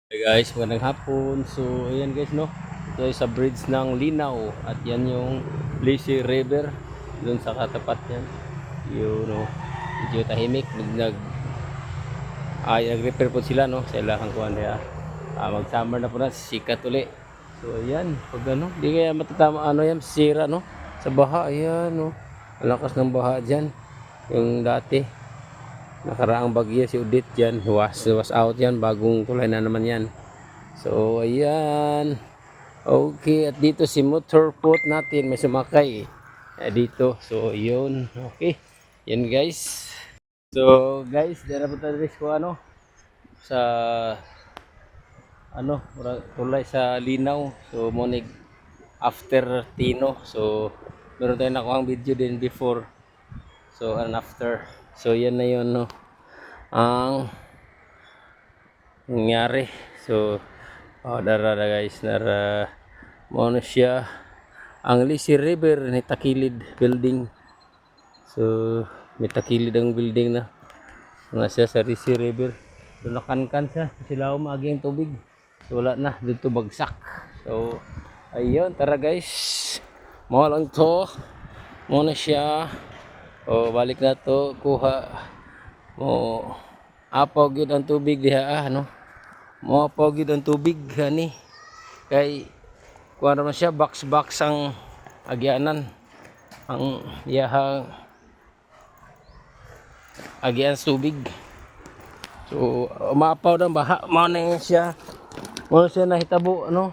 Hey guys, magandang hapon. So, ayan guys, no? Ito ay sa bridge ng Linaw. At yan yung Lazy River. Doon sa katapat yan. Yun, no? Medyo tahimik. Nag-repair po sila, no? Sa ilahang kuhan kaya. Mag-summer na po na. Sikat uli. So, ayan. Pag ano, di kaya matatama, ano yan, sira, no? Sa baha, ayan, no? Malakas ng baha dyan. Yung dati. Nakaraang bagyo si Udit yan. Was out yan. Bagong tulay na naman yan. So, ayan. Okay, at dito si motorboat natin. May sumakay. Dito. So, yun. Okay. Yan guys. So, guys, dyan na po tayo ko ano. Sa, tulay sa Linaw. So, monig after Tino. So, meron tayo nakuha video din before. So, and after. So, yan na yun, no. Ang nangyari. So, dara guys, dara mo na siya ang Lazy River ni takilid building. So, may takilid ang building na. Nga siya sa Lazy River. So, nakankan siya. Sila umagi ang tubig. So, wala na. Dito bagsak. So, ayun. Tara guys. Mo lang to. Mo na siya. O, balik na to. Kuha. Mo, apaw gid ang tubig diha, ano? Mo apaw gid ang tubig, ani. Kay kuha naman siya, box ang agyanan, ang iyahang agyan sa tubig. So umapaw ng baha, mao na siya nahitabo, ano,